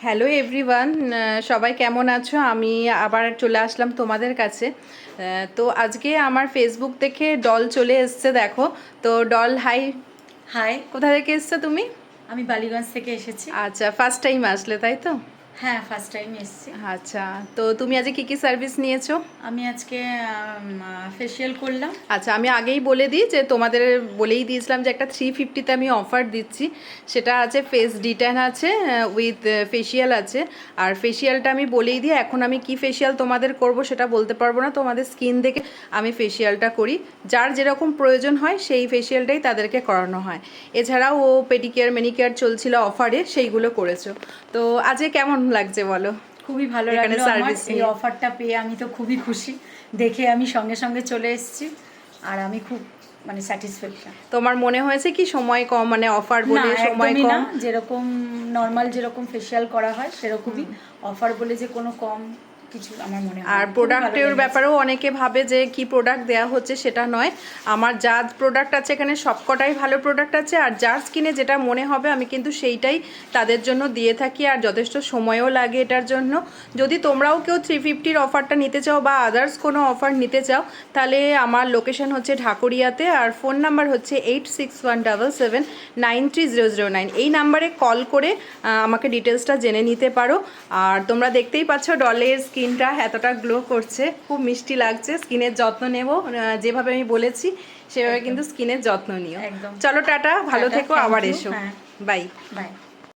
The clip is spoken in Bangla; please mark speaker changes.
Speaker 1: হ্যালো এভরিওয়ান, সবাই কেমন আছো? আমি আবার চলে আসলাম তোমাদের কাছে। তো আজকে আমার ফেসবুক থেকে ডল চলে এসছে, দেখো। তো ডল, হাই।
Speaker 2: হাই,
Speaker 1: কোথা থেকে এসছো তুমি?
Speaker 2: আমি বালিগঞ্জ থেকে এসেছি।
Speaker 1: আচ্ছা, ফার্স্ট টাইম আসলে, তাই তো?
Speaker 2: হ্যাঁ, ফার্স্ট টাইম এসেছি।
Speaker 1: আচ্ছা, তো তুমি আজকে কী কী সার্ভিস নিয়েছো?
Speaker 2: আমি আজকে ফেসিয়াল করলাম।
Speaker 1: আচ্ছা, আমি আগেই বলে দিই যে তোমাদের বলেই দিয়েছিলাম যে একটা 350-তে আমি অফার দিচ্ছি। সেটা আছে ফেস ডিট্যান আছে, উইথ ফেসিয়াল আছে। আর ফেসিয়ালটা আমি বলেই দিই, এখন আমি কি ফেসিয়াল তোমাদের করব সেটা বলতে পারবো না, তোমাদের স্কিন দেখে আমি ফেসিয়ালটা করি। যার যেরকম প্রয়োজন হয় সেই ফেসিয়ালটাই তাদেরকে করানো হয়। এছাড়াও ও পেডিকেয়ার ম্যানিকেয়ার চলছিল অফারে, সেইগুলো করেছো। তো আজকে কেমন লাগছে বলো?
Speaker 2: খুবই ভালো লাগলো আমার এই অফারটা পেয়ে। আমি তো খুবই খুশি, দেখে আমি সঙ্গে সঙ্গে চলে এসেছি। আর আমি খুব স্যাটিসফ্যাকশন।
Speaker 1: তোমার মনে হয়েছে কি সময় কম, মানে অফার বলে সময়
Speaker 2: একদমই না,
Speaker 1: কম?
Speaker 2: যেরকম নর্মাল যেরকম ফেসিয়াল করা হয় সেরকমই। অফার বলে যে কোনো কম কিছু আমার মনে হয়।
Speaker 1: আর প্রোডাক্টের ব্যাপারেও অনেকে ভাবে যে কি প্রোডাক্ট দেওয়া হচ্ছে, সেটা নয়। আমার যা প্রোডাক্ট আছে এখানে সবকটাই ভালো প্রোডাক্ট আছে। আর যার স্কিনে যেটা মনে হবে আমি কিন্তু সেইটাই তাদের জন্য দিয়ে থাকি। আর যথেষ্ট সময়ও লাগে এটার জন্য। যদি তোমরাও কেউ 350-র অফারটা নিতে চাও বা আদার্স কোনো অফার নিতে চাও, তাহলে আমার লোকেশন হচ্ছে ঢাকুরিয়াতে। আর ফোন নাম্বার হচ্ছে 8617793009। এই নাম্বারে কল করে আমাকে ডিটেলসটা জেনে নিতে পারো। আর তোমরা দেখতেই পাচ্ছ ডলের স্কিনটা এতটা গ্লো করছে, খুব মিষ্টি লাগছে। স্কিনের যত্ন নেব যেভাবে আমি বলেছি সেভাবে কিন্তু স্কিনের যত্ন নিও।
Speaker 2: একদম।
Speaker 1: চলো টাটা, ভালো থেকো, আবার এসো।
Speaker 2: হ্যাঁ,
Speaker 1: বাই
Speaker 2: বাই।